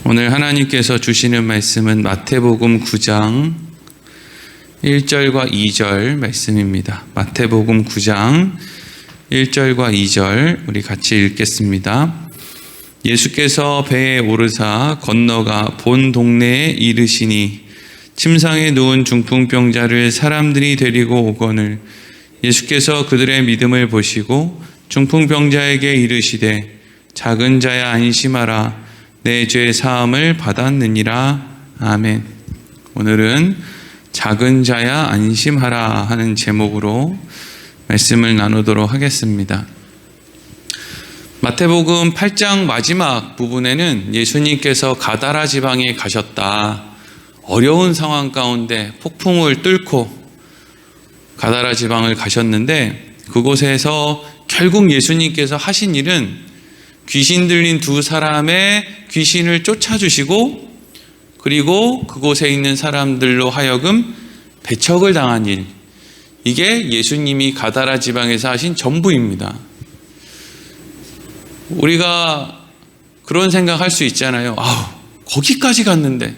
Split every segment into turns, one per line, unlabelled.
오늘 하나님께서 주시는 말씀은 마태복음 9장 1절과 2절 말씀입니다. 마태복음 9장 1절과 2절 우리 같이 읽겠습니다. 예수께서 배에 오르사 건너가 본 동네에 이르시니 침상에 누운 중풍병자를 사람들이 데리고 오거늘 예수께서 그들의 믿음을 보시고 중풍병자에게 이르시되 작은 자야 안심하라 내 죄 사함을 받았느니라. 아멘. 오늘은 작은 자야 안심하라 하는 제목으로 말씀을 나누도록 하겠습니다. 마태복음 8장 마지막 부분에는 예수님께서 가다라 지방에 가셨다. 어려운 상황 가운데 폭풍을 뚫고 가다라 지방을 가셨는데 그곳에서 결국 예수님께서 하신 일은 귀신 들린 두 사람의 귀신을 쫓아주시고 그리고 그곳에 있는 사람들로 하여금 배척을 당한 일, 이게 예수님이 가다라 지방에서 하신 전부입니다. 우리가 그런 생각할 수 있잖아요. 거기까지 갔는데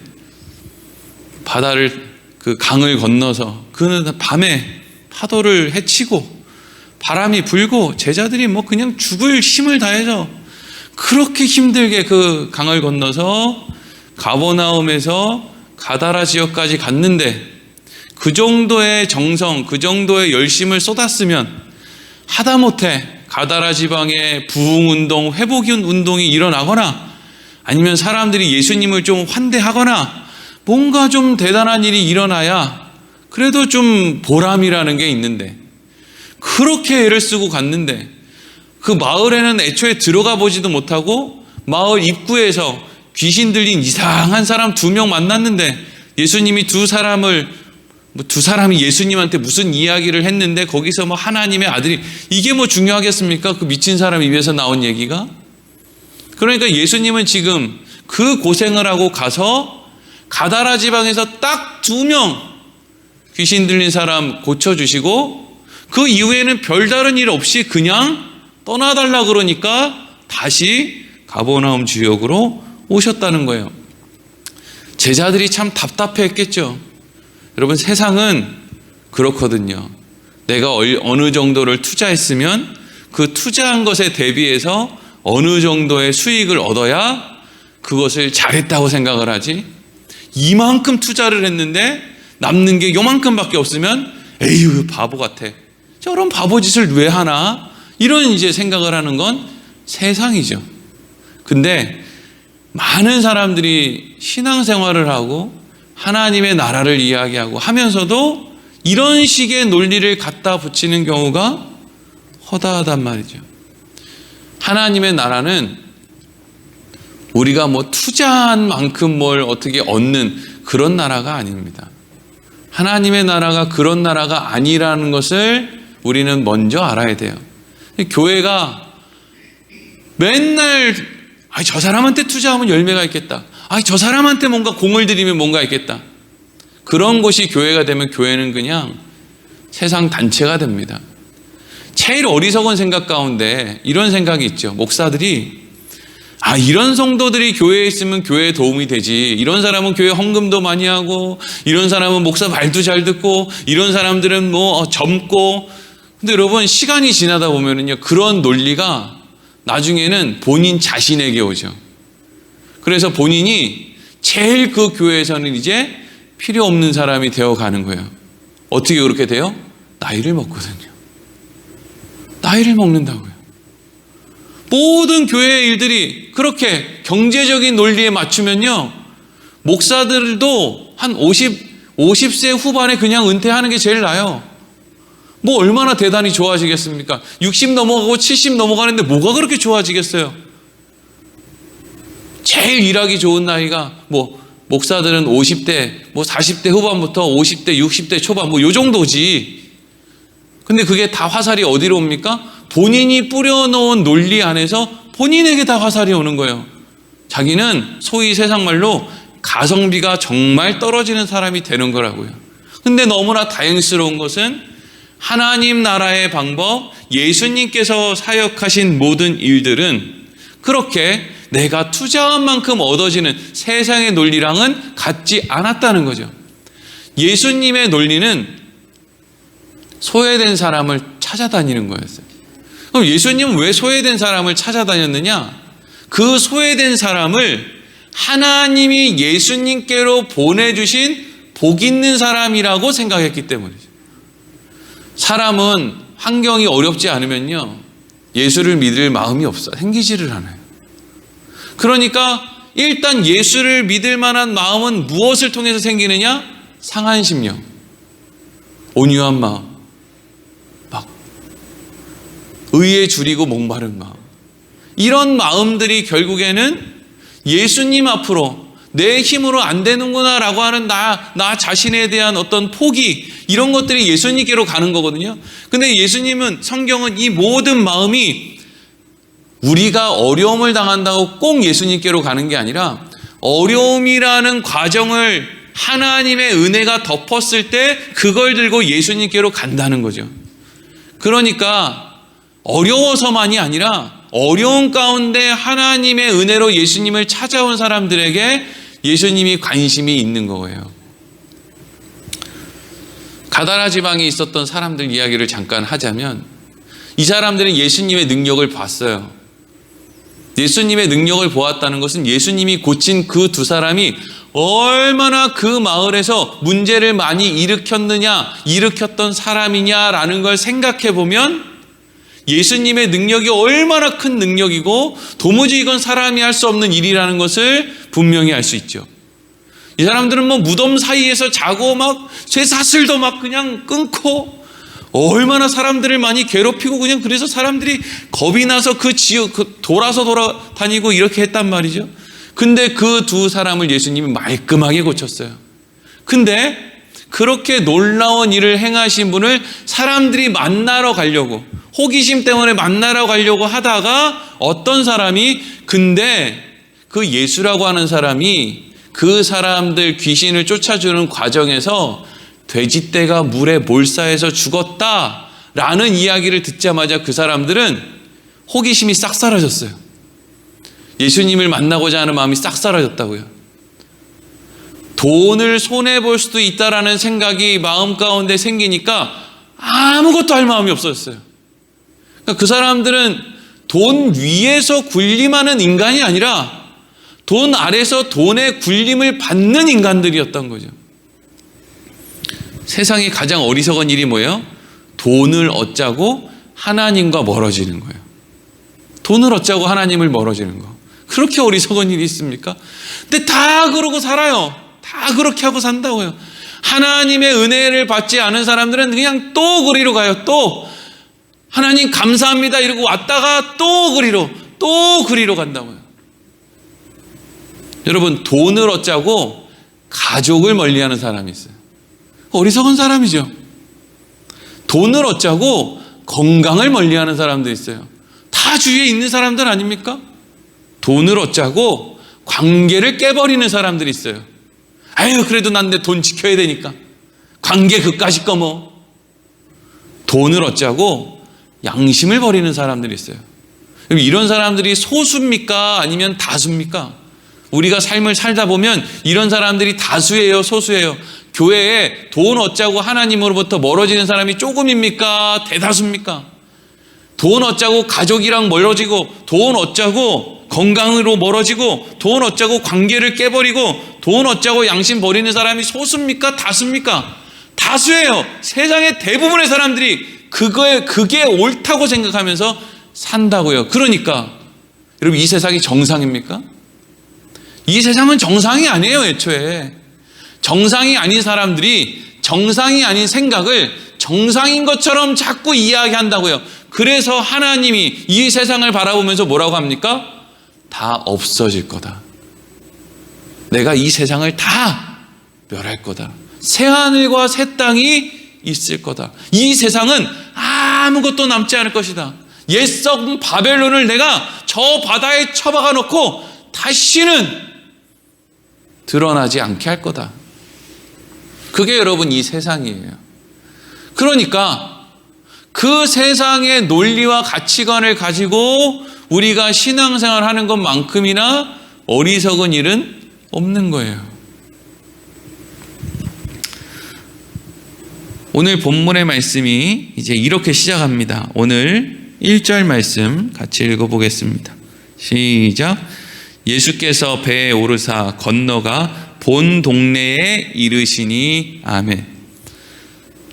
바다를 그 강을 건너서 그는 밤에 파도를 헤치고 바람이 불고 제자들이 그냥 죽을 힘을 다해서 그렇게 힘들게 그 강을 건너서 가버나움에서 가다라 지역까지 갔는데 그 정도의 정성, 그 정도의 열심을 쏟았으면 하다못해 가다라 지방에 부흥운동, 회복운동이 일어나거나 아니면 사람들이 예수님을 좀 환대하거나 뭔가 좀 대단한 일이 일어나야 그래도 좀 보람이라는 게 있는데 그렇게 애를 쓰고 갔는데 그 마을에는 애초에 들어가 보지도 못하고 마을 입구에서 귀신 들린 이상한 사람 2명 만났는데 예수님이 두 사람이 예수님한테 무슨 이야기를 했는데 거기서 하나님의 아들이 이게 중요하겠습니까? 그 미친 사람 입에서 나온 얘기가? 그러니까 예수님은 지금 그 고생을 하고 가서 가다라 지방에서 딱 2명 귀신 들린 사람 고쳐주시고 그 이후에는 별다른 일 없이 그냥 떠나달라 그러니까 다시 가버나움 지역으로 오셨다는 거예요. 제자들이 참 답답했겠죠. 여러분, 세상은 그렇거든요. 내가 어느 정도를 투자했으면 그 투자한 것에 대비해서 어느 정도의 수익을 얻어야 그것을 잘했다고 생각을 하지. 이만큼 투자를 했는데 남는 게 요만큼밖에 없으면 에휴 바보 같아. 저런 바보 짓을 왜 하나? 이런 이제 생각을 하는 건 세상이죠. 근데 많은 사람들이 신앙생활을 하고 하나님의 나라를 이야기하고 하면서도 이런 식의 논리를 갖다 붙이는 경우가 허다하단 말이죠. 하나님의 나라는 우리가 투자한 만큼 뭘 어떻게 얻는 그런 나라가 아닙니다. 하나님의 나라가 그런 나라가 아니라는 것을 우리는 먼저 알아야 돼요. 교회가 맨날 저 사람한테 투자하면 열매가 있겠다. 저 사람한테 뭔가 공을 들이면 뭔가 있겠다. 그런 곳이 교회가 되면 교회는 그냥 세상 단체가 됩니다. 제일 어리석은 생각 가운데 이런 생각이 있죠. 목사들이 이런 성도들이 교회에 있으면 교회에 도움이 되지. 이런 사람은 교회 헌금도 많이 하고 이런 사람은 목사 말도 잘 듣고 이런 사람들은 젊고. 근데 여러분, 시간이 지나다 보면은요, 그런 논리가 나중에는 본인 자신에게 오죠. 그래서 본인이 제일 그 교회에서는 이제 필요 없는 사람이 되어 가는 거예요. 어떻게 그렇게 돼요? 나이를 먹거든요. 나이를 먹는다고요. 모든 교회의 일들이 그렇게 경제적인 논리에 맞추면요, 목사들도 한 50세 후반에 그냥 은퇴하는 게 제일 나아요. 얼마나 대단히 좋아지겠습니까? 60 넘어가고 70 넘어가는데 뭐가 그렇게 좋아지겠어요? 제일 일하기 좋은 나이가 목사들은 50대, 40대 후반부터 50대, 60대 초반 요 정도지. 근데 그게 다 화살이 어디로 옵니까? 본인이 뿌려놓은 논리 안에서 본인에게 다 화살이 오는 거예요. 자기는 소위 세상 말로 가성비가 정말 떨어지는 사람이 되는 거라고요. 근데 너무나 다행스러운 것은 하나님 나라의 방법, 예수님께서 사역하신 모든 일들은 그렇게 내가 투자한 만큼 얻어지는 세상의 논리랑은 같지 않았다는 거죠. 예수님의 논리는 소외된 사람을 찾아다니는 거였어요. 그럼 예수님은 왜 소외된 사람을 찾아다녔느냐? 그 소외된 사람을 하나님이 예수님께로 보내주신 복 있는 사람이라고 생각했기 때문이죠. 사람은 환경이 어렵지 않으면요, 예수를 믿을 마음이 생기지를 않아요. 그러니까 일단 예수를 믿을 만한 마음은 무엇을 통해서 생기느냐? 상한 심령, 온유한 마음, 막 의에 줄이고 목마른 마음, 이런 마음들이 결국에는 예수님 앞으로 내 힘으로 안 되는구나 라고 하는 나 자신에 대한 어떤 포기, 이런 것들이 예수님께로 가는 거거든요. 근데 예수님은, 성경은 이 모든 마음이 우리가 어려움을 당한다고 꼭 예수님께로 가는 게 아니라 어려움이라는 과정을 하나님의 은혜가 덮었을 때 그걸 들고 예수님께로 간다는 거죠. 그러니까 어려워서만이 아니라 어려운 가운데 하나님의 은혜로 예수님을 찾아온 사람들에게 예수님이 관심이 있는 거예요. 가다라 지방에 있었던 사람들 이야기를 잠깐 하자면, 이 사람들은 예수님의 능력을 봤어요. 예수님의 능력을 보았다는 것은 예수님이 고친 그 두 사람이 얼마나 그 마을에서 문제를 많이 일으켰던 사람이냐라는 걸 생각해 보면 예수님의 능력이 얼마나 큰 능력이고 도무지 이건 사람이 할 수 없는 일이라는 것을 분명히 알 수 있죠. 이 사람들은 무덤 사이에서 자고 쇠사슬도 그냥 끊고 얼마나 사람들을 많이 괴롭히고, 그냥 그래서 사람들이 겁이 나서 돌아서 돌아다니고 이렇게 했단 말이죠. 근데 그 두 사람을 예수님이 말끔하게 고쳤어요. 근데 그렇게 놀라운 일을 행하신 분을 사람들이 만나러 가려고, 호기심 때문에 만나러 가려고 하다가 어떤 사람이, 근데 그 예수라고 하는 사람이 그 사람들 귀신을 쫓아주는 과정에서 돼지떼가 물에 몰사해서 죽었다라는 이야기를 듣자마자 그 사람들은 호기심이 싹 사라졌어요. 예수님을 만나고자 하는 마음이 싹 사라졌다고요. 돈을 손해볼 수도 있다라는 생각이 마음 가운데 생기니까 아무것도 할 마음이 없어졌어요. 그러니까 그 사람들은 돈 위에서 군림하는 인간이 아니라 돈 아래서 돈의 군림을 받는 인간들이었던 거죠. 세상에 가장 어리석은 일이 뭐예요? 돈을 얻자고 하나님과 멀어지는 거예요. 돈을 얻자고 하나님을 멀어지는 거. 그렇게 어리석은 일이 있습니까? 근데 다 그러고 살아요. 다 그렇게 하고 산다고요. 하나님의 은혜를 받지 않은 사람들은 그냥 또 그리로 가요. 또 하나님 감사합니다 이러고 왔다가 또 그리로 간다고요. 여러분, 돈을 얻자고 가족을 멀리하는 사람이 있어요. 어리석은 사람이죠. 돈을 얻자고 건강을 멀리하는 사람도 있어요. 다 주위에 있는 사람들 아닙니까? 돈을 얻자고 관계를 깨버리는 사람들이 있어요. 아유, 그래도 난 내 돈 지켜야 되니까. 관계 그까짓 거 뭐. 돈을 얻자고 양심을 버리는 사람들이 있어요. 이런 사람들이 소수입니까? 아니면 다수입니까? 우리가 삶을 살다 보면 이런 사람들이 다수예요, 소수예요? 교회에 돈 얻자고 하나님으로부터 멀어지는 사람이 조금입니까? 대다수입니까? 돈 얻자고 가족이랑 멀어지고, 돈 얻자고 건강으로 멀어지고, 돈 얻자고 관계를 깨버리고, 돈 얻자고 양심 버리는 사람이 소수입니까? 다수입니까? 다수예요. 세상의 대부분의 사람들이 그게 옳다고 생각하면서 산다고요. 그러니까 여러분, 이 세상이 정상입니까? 이 세상은 정상이 아니에요. 애초에 정상이 아닌 사람들이 정상이 아닌 생각을 정상인 것처럼 자꾸 이야기한다고요. 그래서 하나님이 이 세상을 바라보면서 뭐라고 합니까? 다 없어질 거다. 내가 이 세상을 다 멸할 거다. 새하늘과 새 땅이 있을 거다. 이 세상은 아무것도 남지 않을 것이다. 옛성 바벨론을 내가 저 바다에 처박아 놓고 다시는 드러나지 않게 할 거다. 그게 여러분 이 세상이에요. 그러니까 그 세상의 논리와 가치관을 가지고 우리가 신앙생활 하는 것만큼이나 어리석은 일은 없는 거예요. 오늘 본문의 말씀이 이제 이렇게 시작합니다. 오늘 1절 말씀 같이 읽어보겠습니다. 시작. 예수께서 배에 오르사 건너가 본 동네에 이르시니 아멘.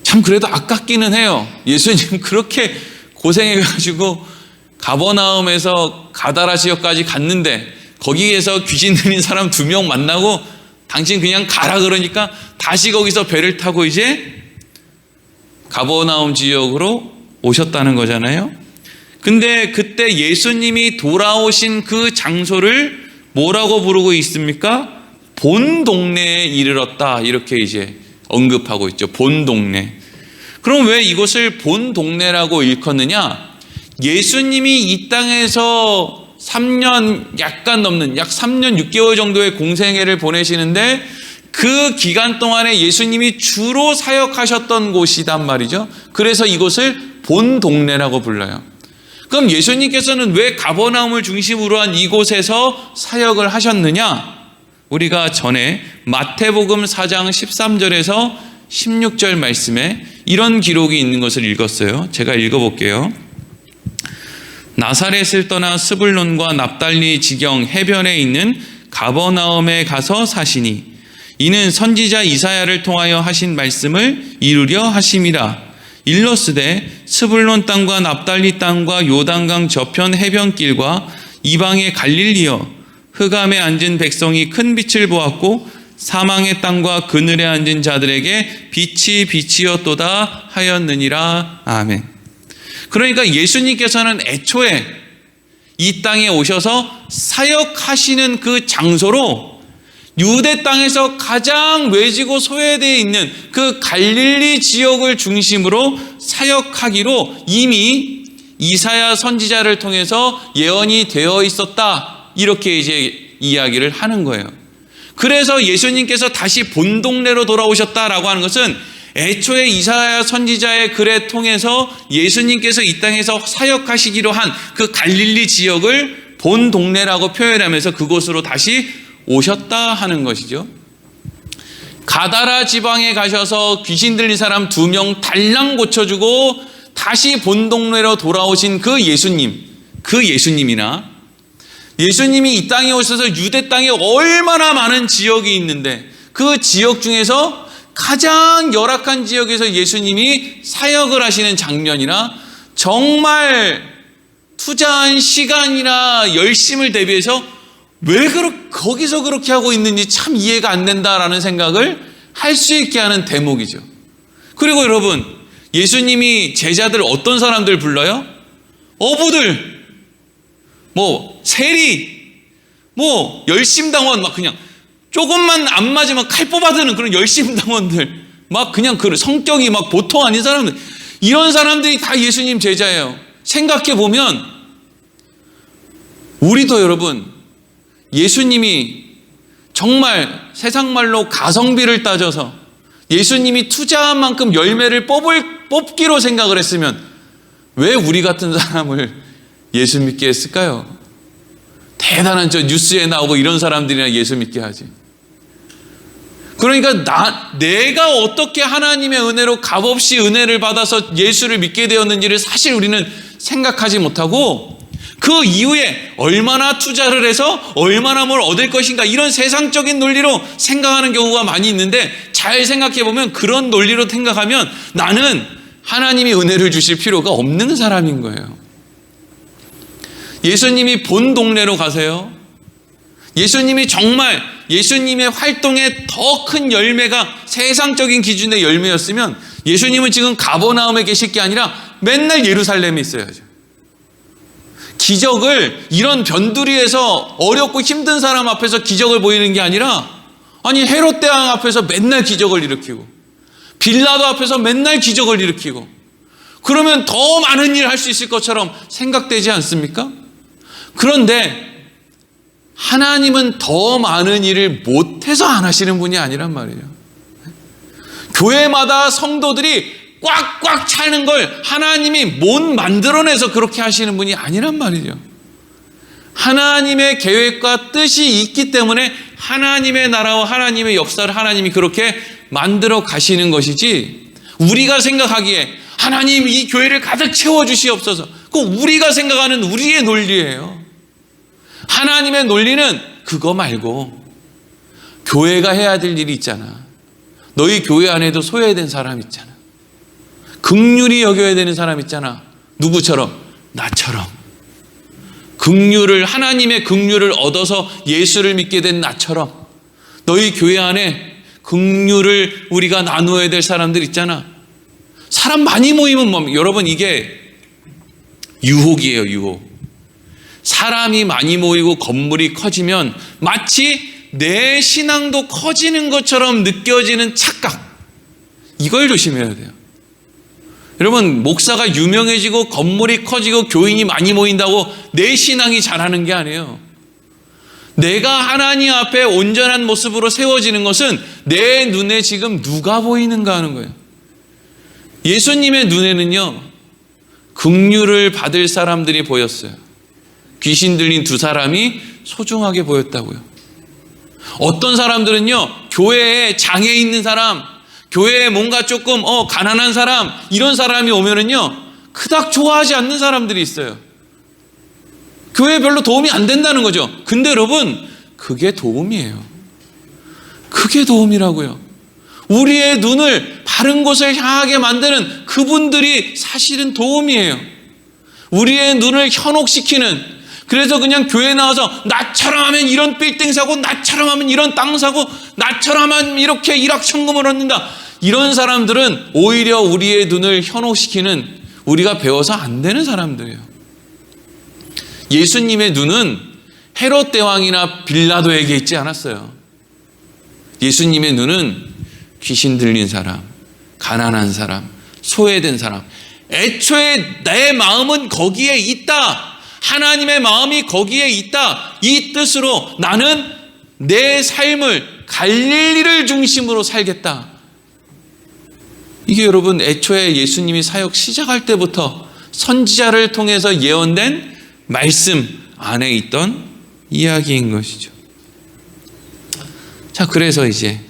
참 그래도 아깝기는 해요. 예수님 그렇게 고생해가지고 가버나움에서 가다라 지역까지 갔는데 거기에서 귀신 들린 사람 2명 만나고 당신 그냥 가라 그러니까 다시 거기서 배를 타고 이제 가버나움 지역으로 오셨다는 거잖아요. 근데 그때 예수님이 돌아오신 그 장소를 뭐라고 부르고 있습니까? 본 동네에 이르렀다, 이렇게 이제 언급하고 있죠. 본 동네. 그럼 왜 이곳을 본 동네라고 일컫느냐? 예수님이 이 땅에서 3년 약간 넘는 약 3년 6개월 정도의 공생애를 보내시는데 그 기간 동안에 예수님이 주로 사역하셨던 곳이단 말이죠. 그래서 이곳을 본 동네라고 불러요. 그럼 예수님께서는 왜 가버나움을 중심으로 한 이곳에서 사역을 하셨느냐? 우리가 전에 마태복음 4장 13절에서 16절 말씀에 이런 기록이 있는 것을 읽었어요. 제가 읽어볼게요. 나사렛을 떠나 스불론과 납달리 지경 해변에 있는 가버나움에 가서 사시니 이는 선지자 이사야를 통하여 하신 말씀을 이루려 하심이라. 일러스되 스불론 땅과 납달리 땅과 요단강 저편 해변길과 이방의 갈릴리여 흑암에 앉은 백성이 큰 빛을 보았고 사망의 땅과 그늘에 앉은 자들에게 빛이 빛이었도다 하였느니라. 아멘. 그러니까 예수님께서는 애초에 이 땅에 오셔서 사역하시는 그 장소로 유대 땅에서 가장 외지고 소외되어 있는 그 갈릴리 지역을 중심으로 사역하기로 이미 이사야 선지자를 통해서 예언이 되어 있었다, 이렇게 이제 이야기를 하는 거예요. 그래서 예수님께서 다시 본 동네로 돌아오셨다라고 하는 것은 애초에 이사야 선지자의 글을 통해서 예수님께서 이 땅에서 사역하시기로 한 그 갈릴리 지역을 본 동네라고 표현하면서 그곳으로 다시 오셨다 하는 것이죠. 가다라 지방에 가셔서 귀신 들린 사람 2명 달랑 고쳐주고 다시 본 동네로 돌아오신 그 예수님, 그 예수님이나 예수님이 이 땅에 오셔서 유대 땅에 얼마나 많은 지역이 있는데 그 지역 중에서 가장 열악한 지역에서 예수님이 사역을 하시는 장면이나 정말 투자한 시간이나 열심을 대비해서 왜 거기서 그렇게 하고 있는지 참 이해가 안 된다라는 생각을 할 수 있게 하는 대목이죠. 그리고 여러분, 예수님이 제자들 어떤 사람들 불러요? 어부들, 세리, 열심당원, 막 그냥 조금만 안 맞으면 칼 뽑아드는 그런 열심당원들, 막 그냥 그 성격이 막 보통 아닌 사람들, 이런 사람들이 다 예수님 제자예요. 생각해 보면 우리도 여러분, 예수님이 정말 세상 말로 가성비를 따져서 예수님이 투자한 만큼 열매를 뽑기로 생각을 했으면 왜 우리 같은 사람을 예수 믿게 했을까요? 대단한 뉴스에 나오고 이런 사람들이나 예수 믿게 하지. 그러니까 내가 어떻게 하나님의 은혜로 값없이 은혜를 받아서 예수를 믿게 되었는지를 사실 우리는 생각하지 못하고 그 이후에 얼마나 투자를 해서 얼마나 뭘 얻을 것인가 이런 세상적인 논리로 생각하는 경우가 많이 있는데 잘 생각해 보면 그런 논리로 생각하면 나는 하나님이 은혜를 주실 필요가 없는 사람인 거예요. 예수님이 본 동네로 가세요. 예수님이 정말 예수님의 활동의 더 큰 열매가 세상적인 기준의 열매였으면 예수님은 지금 가버나움에 계실 게 아니라 맨날 예루살렘에 있어야죠. 기적을 이런 변두리에서 어렵고 힘든 사람 앞에서 기적을 보이는 게 아니라 아니 헤롯 대왕 앞에서 맨날 기적을 일으키고 빌라도 앞에서 맨날 기적을 일으키고 그러면 더 많은 일을 할 수 있을 것처럼 생각되지 않습니까? 그런데 하나님은 더 많은 일을 못해서 안 하시는 분이 아니란 말이에요. 교회마다 성도들이 꽉꽉 차는 걸 하나님이 못 만들어내서 그렇게 하시는 분이 아니란 말이죠. 하나님의 계획과 뜻이 있기 때문에 하나님의 나라와 하나님의 역사를 하나님이 그렇게 만들어 가시는 것이지, 우리가 생각하기에 하나님 이 교회를 가득 채워주시옵소서, 그 우리가 생각하는 우리의 논리예요. 하나님의 논리는 그거 말고 교회가 해야 될 일이 있잖아. 너희 교회 안에도 소외된 사람 있잖아. 긍휼히 여겨야 되는 사람 있잖아. 누구처럼? 나처럼. 하나님의 긍휼을 얻어서 예수를 믿게 된 나처럼 너희 교회 안에 긍휼을 우리가 나누어야 될 사람들 있잖아. 사람 많이 모이면 뭐, 여러분 이게 유혹이에요, 유혹. 사람이 많이 모이고 건물이 커지면 마치 내 신앙도 커지는 것처럼 느껴지는 착각, 이걸 조심해야 돼요. 여러분, 목사가 유명해지고 건물이 커지고 교인이 많이 모인다고 내 신앙이 자라는 게 아니에요. 내가 하나님 앞에 온전한 모습으로 세워지는 것은 내 눈에 지금 누가 보이는가 하는 거예요. 예수님의 눈에는요, 긍휼을 받을 사람들이 보였어요. 귀신 들린 두 사람이 소중하게 보였다고요. 어떤 사람들은요, 교회에 장애 있는 사람, 교회에 뭔가 조금 가난한 사람, 이런 사람이 오면은요 그닥 좋아하지 않는 사람들이 있어요. 교회에 별로 도움이 안 된다는 거죠. 근데 여러분, 그게 도움이에요. 그게 도움이라고요. 우리의 눈을 바른 곳을 향하게 만드는 그분들이 사실은 도움이에요. 우리의 눈을 현혹시키는, 그래서 그냥 교회 나와서 나처럼 하면 이런 빌딩 사고, 나처럼 하면 이런 땅 사고, 나처럼 하면 이렇게 일확천금을 얻는다, 이런 사람들은 오히려 우리의 눈을 현혹시키는, 우리가 배워서 안 되는 사람들이에요. 예수님의 눈은 헤롯 대왕이나 빌라도에게 있지 않았어요. 예수님의 눈은 귀신 들린 사람, 가난한 사람, 소외된 사람, 애초에 내 마음은 거기에 있다, 하나님의 마음이 거기에 있다, 이 뜻으로 나는 내 삶을 갈릴리를 중심으로 살겠다. 이게 여러분, 애초에 예수님이 사역 시작할 때부터 선지자를 통해서 예언된 말씀 안에 있던 이야기인 것이죠. 자, 그래서 이제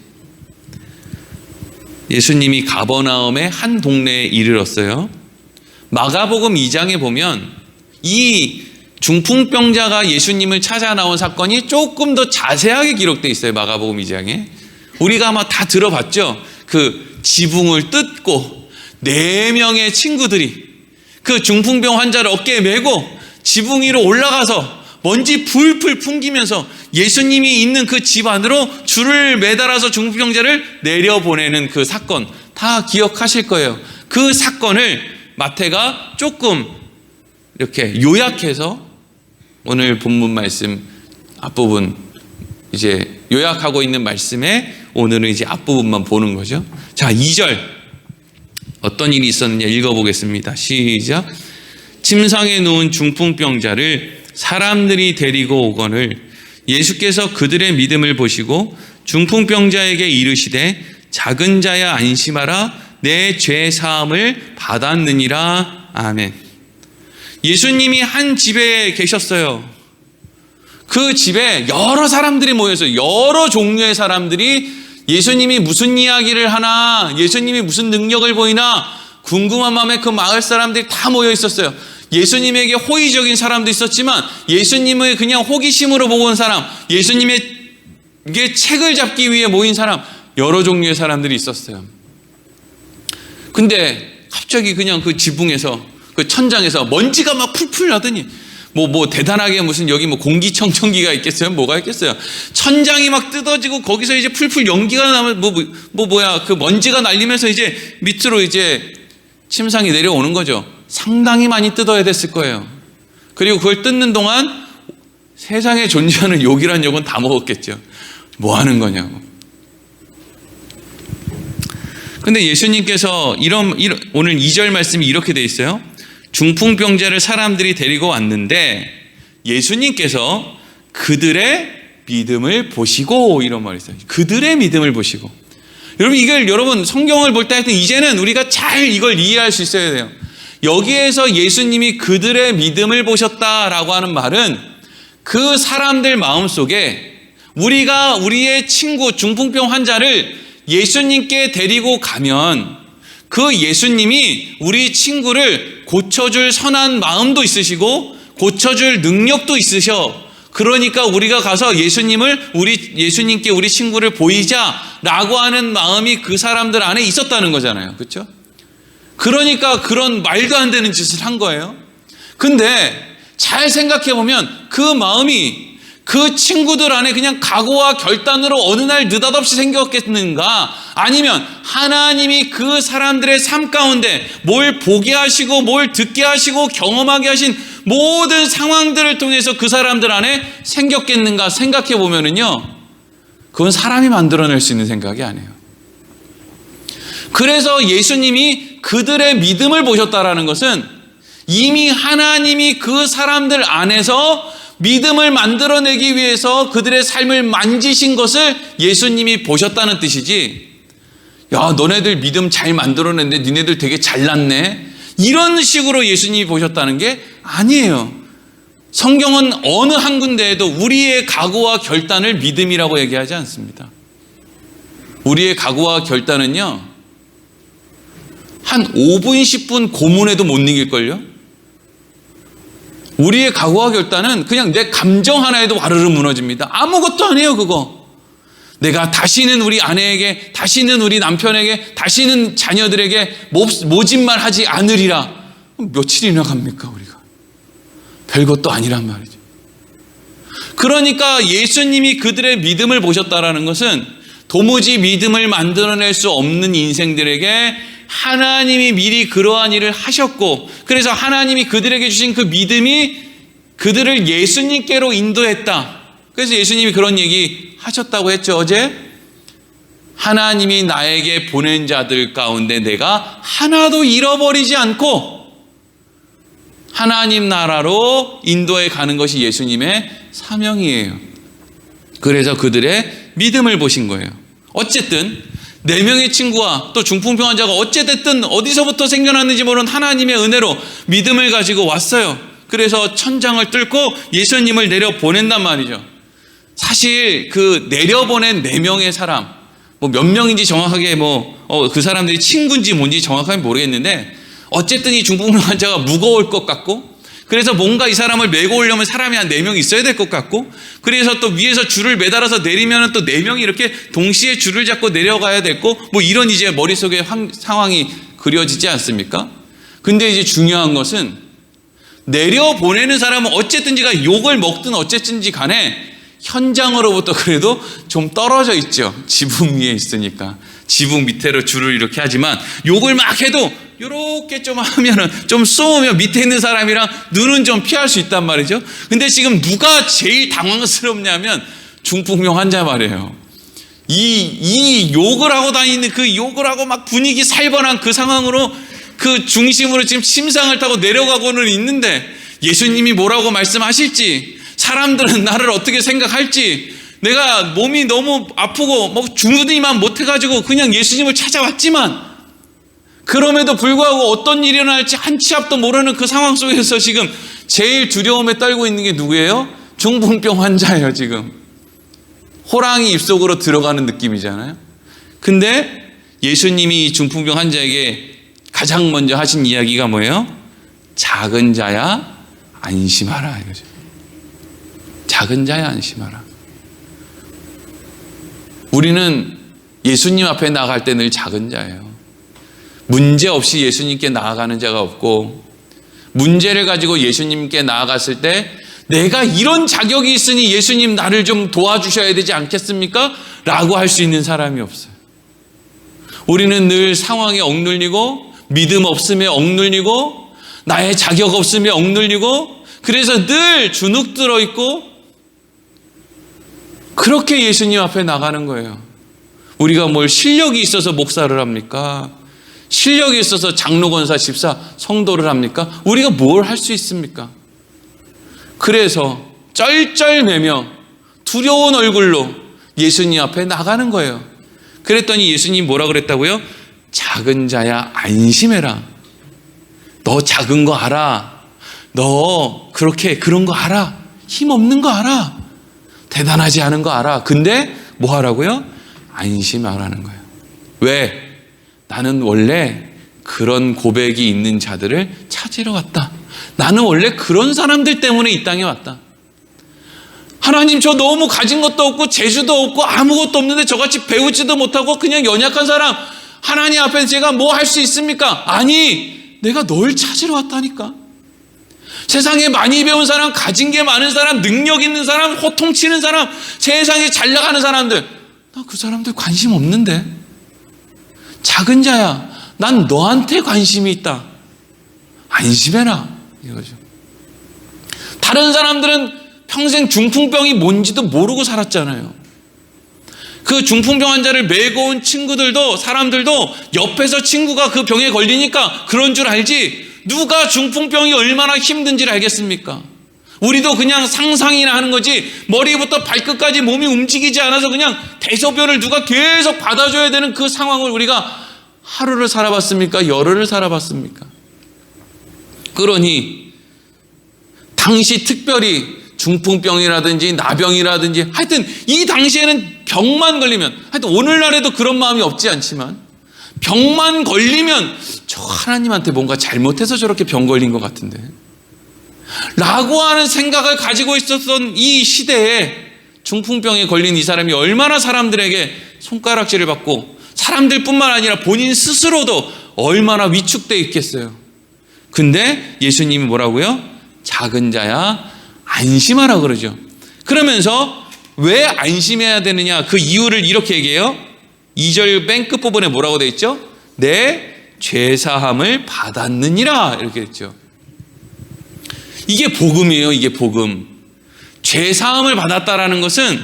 예수님이 가버나움의 한 동네에 이르렀어요. 마가복음 2장에 보면 이 중풍병자가 예수님을 찾아 나온 사건이 조금 더 자세하게 기록되어 있어요. 마가복음 2장에. 우리가 아마 다 들어봤죠. 그 지붕을 뜯고 4명의 친구들이 그 중풍병 환자를 어깨에 메고 지붕 위로 올라가서 먼지 풀풀 풍기면서 예수님이 있는 그 집 안으로 줄을 매달아서 중풍병자를 내려보내는 그 사건, 다 기억하실 거예요. 그 사건을 마태가 조금 이렇게 요약해서 오늘 본문 말씀 앞부분 이제 요약하고 있는 말씀에 오늘은 이제 앞부분만 보는 거죠. 자, 2절 어떤 일이 있었느냐 읽어보겠습니다. 시작. 침상에 누운 중풍병자를 사람들이 데리고 오거늘 예수께서 그들의 믿음을 보시고 중풍병자에게 이르시되 작은 자야 안심하라, 내 죄 사함을 받았느니라. 아멘. 예수님이 한 집에 계셨어요. 그 집에 여러 사람들이 모여서 여러 종류의 사람들이 예수님이 무슨 이야기를 하나, 예수님이 무슨 능력을 보이나 궁금한 마음에 그 마을 사람들이 다 모여 있었어요. 예수님에게 호의적인 사람도 있었지만 예수님을 그냥 호기심으로 보고 온 사람, 예수님에게 책을 잡기 위해 모인 사람, 여러 종류의 사람들이 있었어요. 근데 갑자기 그냥 그 지붕에서, 그 천장에서 먼지가 막 풀풀 나더니 뭐 대단하게 무슨 여기 뭐 공기청정기가 있겠어요? 뭐가 있겠어요? 천장이 막 뜯어지고 거기서 이제 풀풀 연기가 나면 뭐야 그 먼지가 날리면서 이제 밑으로 이제 침상이 내려오는 거죠. 상당히 많이 뜯어야 됐을 거예요. 그리고 그걸 뜯는 동안 세상에 존재하는 욕이란 욕은 다 먹었겠죠. 뭐 하는 거냐고. 근데 예수님께서 오늘 2절 말씀이 이렇게 돼 있어요. 중풍병자를 사람들이 데리고 왔는데 예수님께서 그들의 믿음을 보시고, 이런 말이 있어요. 그들의 믿음을 보시고. 여러분 성경을 볼 때 하여튼 이제는 우리가 잘 이걸 이해할 수 있어야 돼요. 여기에서 예수님이 그들의 믿음을 보셨다라고 하는 말은 그 사람들 마음속에 우리가 우리의 친구 중풍병 환자를 예수님께 데리고 가면 그 예수님이 우리 친구를 고쳐줄 선한 마음도 있으시고 고쳐줄 능력도 있으셔. 그러니까 우리가 가서 예수님께 우리 친구를 보이자라고 하는 마음이 그 사람들 안에 있었다는 거잖아요. 그렇죠? 그러니까 그런 말도 안 되는 짓을 한 거예요. 근데 잘 생각해 보면 그 마음이 그 친구들 안에 그냥 각오와 결단으로 어느 날 느닷없이 생겼겠는가? 아니면 하나님이 그 사람들의 삶 가운데 뭘 보게 하시고 뭘 듣게 하시고 경험하게 하신 모든 상황들을 통해서 그 사람들 안에 생겼겠는가 생각해 보면은요, 그건 사람이 만들어낼 수 있는 생각이 아니에요. 그래서 예수님이 그들의 믿음을 보셨다라는 것은 이미 하나님이 그 사람들 안에서 믿음을 만들어내기 위해서 그들의 삶을 만지신 것을 예수님이 보셨다는 뜻이지, 야, 너네들 믿음 잘 만들어냈는데 니네들 되게 잘났네, 이런 식으로 예수님이 보셨다는 게 아니에요. 성경은 어느 한 군데에도 우리의 각오와 결단을 믿음이라고 얘기하지 않습니다. 우리의 각오와 결단은요, 한 5분, 10분 고문해도 못 이길걸요? 우리의 각오와 결단은 그냥 내 감정 하나에도 와르르 무너집니다. 아무것도 아니에요, 그거. 내가 다시는 우리 아내에게, 다시는 우리 남편에게, 다시는 자녀들에게 모진말 하지 않으리라. 며칠이나 갑니까, 우리가? 별것도 아니란 말이죠. 그러니까 예수님이 그들의 믿음을 보셨다라는 것은 도무지 믿음을 만들어낼 수 없는 인생들에게 하나님이 미리 그러한 일을 하셨고, 그래서 하나님이 그들에게 주신 그 믿음이 그들을 예수님께로 인도했다. 그래서 예수님이 그런 얘기 하셨다고 했죠, 어제. 하나님이 나에게 보낸 자들 가운데 내가 하나도 잃어버리지 않고 하나님 나라로 인도해 가는 것이 예수님의 사명이에요. 그래서 그들의 믿음을 보신 거예요. 어쨌든 4명의 친구와 또 중풍병 환자가 어찌됐든 어디서부터 생겨났는지 모르는 하나님의 은혜로 믿음을 가지고 왔어요. 그래서 천장을 뚫고 예수님을 내려보낸단 말이죠. 사실 그 내려보낸 4명의 사람, 뭐 몇 명인지 정확하게 그 사람들이 친구인지 뭔지 정확하게 모르겠는데, 어쨌든 이 중풍병 환자가 무거울 것 같고, 그래서 뭔가 이 사람을 메고 오려면 사람이 한 4명 있어야 될 것 같고, 그래서 또 위에서 줄을 매달아서 내리면 또 4명이 이렇게 동시에 줄을 잡고 내려가야 됐고, 뭐 이런 이제 머릿속에 상황이 그려지지 않습니까? 근데 이제 중요한 것은 내려보내는 사람은 어쨌든지가 욕을 먹든 어쨌든지 간에 현장으로부터 그래도 좀 떨어져 있죠. 지붕 위에 있으니까. 지붕 밑으로 줄을 이렇게 하지만 욕을 막 해도 이렇게 좀 하면은 좀 쏘면 밑에 있는 사람이랑 눈은 좀 피할 수 있단 말이죠. 근데 지금 누가 제일 당황스럽냐면 중풍병 환자 말이에요. 이 욕을 하고 다니는 그 욕을 하고 막 분위기 살벌한 그 상황으로 그 중심으로 지금 침상을 타고 내려가고는 있는데 예수님이 뭐라고 말씀하실지, 사람들은 나를 어떻게 생각할지, 내가 몸이 너무 아프고 뭐 주무니만 못해가지고 그냥 예수님을 찾아왔지만 그럼에도 불구하고 어떤 일이 일어날지 한 치 앞도 모르는 그 상황 속에서 지금 제일 두려움에 떨고 있는 게 누구예요? 중풍병 환자예요. 지금 호랑이 입속으로 들어가는 느낌이잖아요. 근데 예수님이 중풍병 환자에게 가장 먼저 하신 이야기가 뭐예요? 작은 자야 안심하라 이거죠. 작은 자야 안심하라. 우리는 예수님 앞에 나갈 때 늘 작은 자예요. 문제 없이 예수님께 나아가는 자가 없고, 문제를 가지고 예수님께 나아갔을 때 내가 이런 자격이 있으니 예수님 나를 좀 도와주셔야 되지 않겠습니까? 라고 할 수 있는 사람이 없어요. 우리는 늘 상황에 억눌리고, 믿음 없음에 억눌리고, 나의 자격 없음에 억눌리고, 그래서 늘 주눅 들어 있고, 그렇게 예수님 앞에 나가는 거예요. 우리가 뭘 실력이 있어서 목사를 합니까? 실력이 있어서 장로, 권사, 집사, 성도를 합니까? 우리가 뭘 할 수 있습니까? 그래서 쩔쩔매며 두려운 얼굴로 예수님 앞에 나가는 거예요. 그랬더니 예수님이 뭐라 그랬다고요? 작은 자야 안심해라. 너 작은 거 알아. 너 그런 거 알아. 힘 없는 거 알아. 대단하지 않은 거 알아. 근데 뭐 하라고요? 안심하라는 거예요. 왜? 나는 원래 그런 고백이 있는 자들을 찾으러 왔다. 나는 원래 그런 사람들 때문에 이 땅에 왔다. 하나님, 저 너무 가진 것도 없고 재주도 없고 아무것도 없는데 저같이 배우지도 못하고 그냥 연약한 사람, 하나님 앞에 제가 뭐 할 수 있습니까? 아니, 내가 널 찾으러 왔다니까. 세상에 많이 배운 사람, 가진 게 많은 사람, 능력 있는 사람, 호통치는 사람, 세상에 잘 나가는 사람들, 나 그 사람들 관심 없는데. 작은 자야, 난 너한테 관심이 있다. 안심해라, 이거죠. 다른 사람들은 평생 중풍병이 뭔지도 모르고 살았잖아요. 그 중풍병 환자를 메고 온 친구들도, 사람들도 옆에서 친구가 그 병에 걸리니까 그런 줄 알지, 누가 중풍병이 얼마나 힘든지를 알겠습니까? 우리도 그냥 상상이나 하는 거지, 머리부터 발끝까지 몸이 움직이지 않아서 그냥 대소변을 누가 계속 받아줘야 되는 그 상황을 우리가 하루를 살아봤습니까? 열흘을 살아봤습니까? 그러니 당시 특별히 중풍병이라든지 나병이라든지, 하여튼 이 당시에는 병만 걸리면, 하여튼 오늘날에도 그런 마음이 없지 않지만, 병만 걸리면 저 하나님한테 뭔가 잘못해서 저렇게 병 걸린 것 같은데 라고 하는 생각을 가지고 있었던 이 시대에 중풍병에 걸린 이 사람이 얼마나 사람들에게 손가락질을 받고, 사람들뿐만 아니라 본인 스스로도 얼마나 위축되어 있겠어요. 근데 예수님이 뭐라고요? 작은 자야 안심하라 그러죠. 그러면서 왜 안심해야 되느냐, 그 이유를 이렇게 얘기해요. 2절 맨 끝부분에 뭐라고 되어 있죠? 내 죄사함을 받았느니라, 이렇게 했죠. 이게 복음이에요. 이게 복음. 죄사함을 받았다라는 것은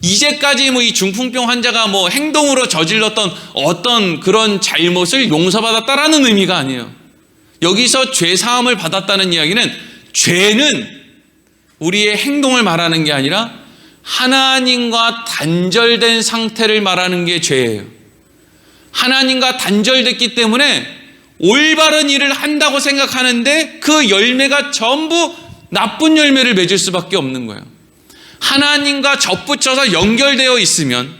이제까지 이 중풍병 환자가 행동으로 저질렀던 어떤 그런 잘못을 용서받았다라는 의미가 아니에요. 여기서 죄사함을 받았다는 이야기는, 죄는 우리의 행동을 말하는 게 아니라 하나님과 단절된 상태를 말하는 게 죄예요. 하나님과 단절됐기 때문에 올바른 일을 한다고 생각하는데 그 열매가 전부 나쁜 열매를 맺을 수밖에 없는 거예요. 하나님과 접붙여서 연결되어 있으면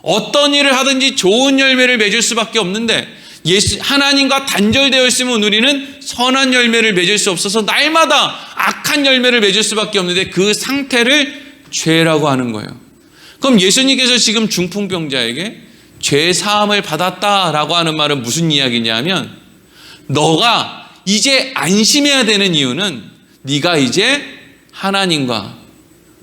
어떤 일을 하든지 좋은 열매를 맺을 수밖에 없는데, 하나님과 단절되어 있으면 우리는 선한 열매를 맺을 수 없어서 날마다 악한 열매를 맺을 수밖에 없는데, 그 상태를 죄라고 하는 거예요. 그럼 예수님께서 지금 중풍병자에게 죄 사함을 받았다라고 하는 말은 무슨 이야기냐면, 너가 이제 안심해야 되는 이유는 네가 이제 하나님과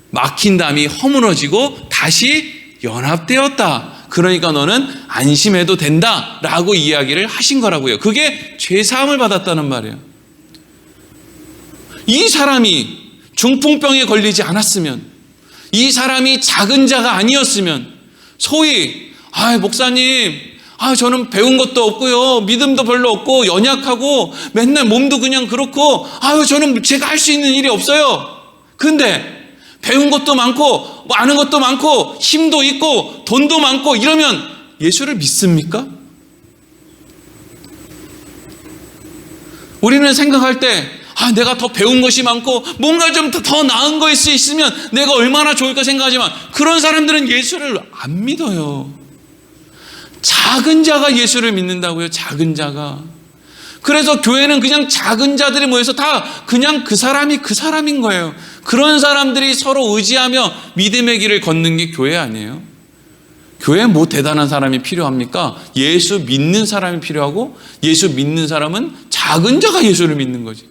막힌 담이 허물어지고 다시 연합되었다. 그러니까 너는 안심해도 된다라고 이야기를 하신 거라고요. 그게 죄 사함을 받았다는 말이에요. 이 사람이 중풍병에 걸리지 않았으면, 이 사람이 작은 자가 아니었으면, 소위 목사님, 저는 배운 것도 없고요, 믿음도 별로 없고 연약하고 맨날 몸도 그냥 그렇고, 저는 제가 할 수 있는 일이 없어요. 근데 배운 것도 많고 아는 것도 많고 힘도 있고 돈도 많고 이러면 예수를 믿습니까? 우리는 생각할 때 내가 더 배운 것이 많고 뭔가 좀 더 나은 것이 있으면 내가 얼마나 좋을까 생각하지만, 그런 사람들은 예수를 안 믿어요. 작은 자가 예수를 믿는다고요. 작은 자가. 그래서 교회는 그냥 작은 자들이 모여서 다 그냥 그 사람이 그 사람인 거예요. 그런 사람들이 서로 의지하며 믿음의 길을 걷는 게 교회 아니에요. 교회에 뭐 대단한 사람이 필요합니까? 예수 믿는 사람이 필요하고, 예수 믿는 사람은 작은 자가 예수를 믿는 거지.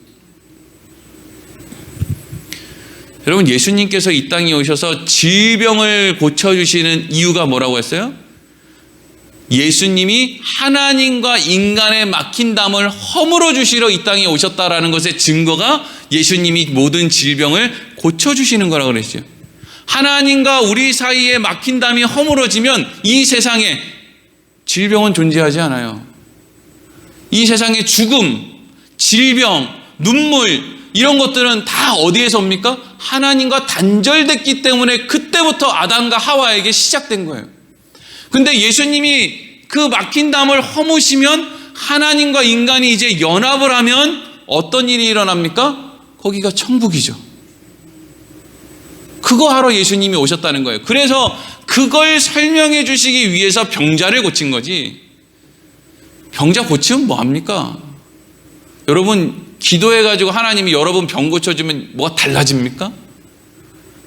여러분, 예수님께서 이 땅에 오셔서 질병을 고쳐주시는 이유가 뭐라고 했어요? 예수님이 하나님과 인간의 막힌 담을 허물어 주시러 이 땅에 오셨다라는 것의 증거가 예수님이 모든 질병을 고쳐주시는 거라고 그랬죠. 하나님과 우리 사이에 막힌 담이 허물어지면 이 세상에 질병은 존재하지 않아요. 이 세상에 죽음, 질병, 눈물, 이런 것들은 다 어디에서 옵니까? 하나님과 단절됐기 때문에 그때부터 아담과 하와에게 시작된 거예요. 근데 예수님이 그 막힌 담을 허무시면 하나님과 인간이 이제 연합을 하면 어떤 일이 일어납니까? 거기가 천국이죠. 그거 하러 예수님이 오셨다는 거예요. 그래서 그걸 설명해 주시기 위해서 병자를 고친 거지. 병자 고치면 뭐합니까? 여러분 기도해가지고 하나님이 여러분 병 고쳐주면 뭐가 달라집니까?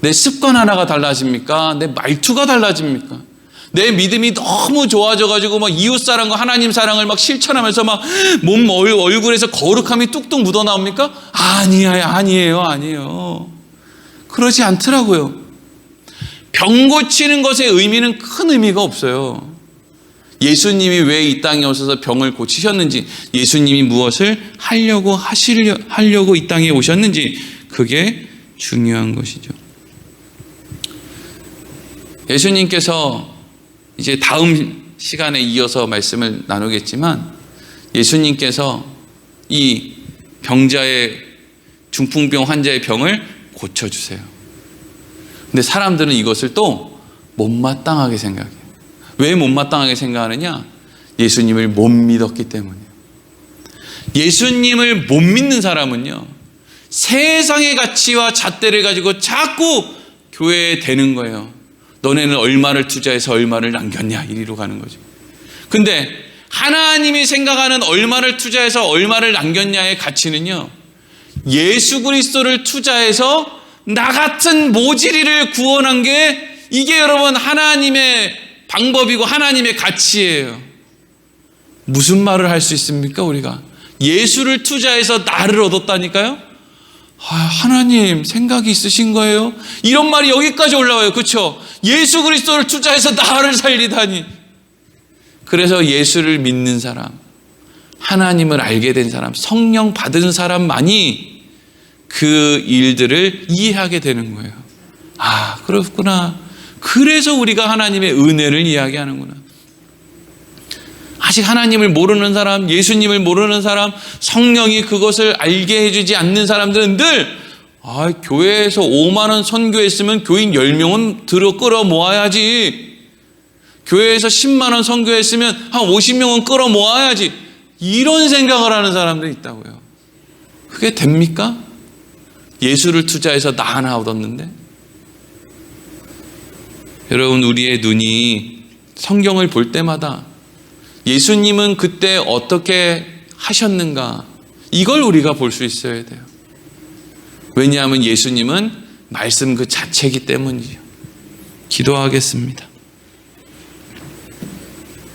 내 습관 하나가 달라집니까? 내 말투가 달라집니까? 내 믿음이 너무 좋아져가지고 막 이웃사랑과 하나님 사랑을 막 실천하면서 막 몸 얼굴에서 거룩함이 뚝뚝 묻어나옵니까? 아니에요. 그러지 않더라고요. 병 고치는 것의 의미는 큰 의미가 없어요. 예수님이 왜 이 땅에 오셔서 병을 고치셨는지, 예수님이 무엇을 하려고 이 땅에 오셨는지, 그게 중요한 것이죠. 예수님께서 이제 다음 시간에 이어서 말씀을 나누겠지만, 예수님께서 이 병자의 중풍병 환자의 병을 고쳐주세요. 근데 사람들은 이것을 또 못마땅하게 생각해요. 왜 못마땅하게 생각하느냐? 예수님을 못 믿었기 때문이에요. 예수님을 못 믿는 사람은요, 세상의 가치와 잣대를 가지고 자꾸 교회에 대는 거예요. 너네는 얼마를 투자해서 얼마를 남겼냐, 이리로 가는 거죠. 근데 하나님이 생각하는 얼마를 투자해서 얼마를 남겼냐의 가치는요, 예수 그리스도를 투자해서 나 같은 모지리를 구원한 게, 이게 여러분 하나님의 방법이고 하나님의 가치예요. 무슨 말을 할 수 있습니까? 우리가 예수를 투자해서 나를 얻었다니까요? 하나님 생각이 있으신 거예요? 이런 말이 여기까지 올라와요. 그렇죠? 예수 그리스도를 투자해서 나를 살리다니. 그래서 예수를 믿는 사람, 하나님을 알게 된 사람, 성령 받은 사람만이 그 일들을 이해하게 되는 거예요. 그렇구나. 그래서 우리가 하나님의 은혜를 이야기하는구나. 아직 하나님을 모르는 사람, 예수님을 모르는 사람, 성령이 그것을 알게 해주지 않는 사람들은 늘 교회에서 5만 원 선교했으면 교인 10명은 끌어 모아야지. 교회에서 10만 원 선교했으면 한 50명은 끌어 모아야지. 이런 생각을 하는 사람들이 있다고요. 그게 됩니까? 예수를 투자해서 나 하나 얻었는데. 여러분, 우리의 눈이 성경을 볼 때마다 예수님은 그때 어떻게 하셨는가, 이걸 우리가 볼 수 있어야 돼요. 왜냐하면 예수님은 말씀 그 자체이기 때문이죠. 기도하겠습니다.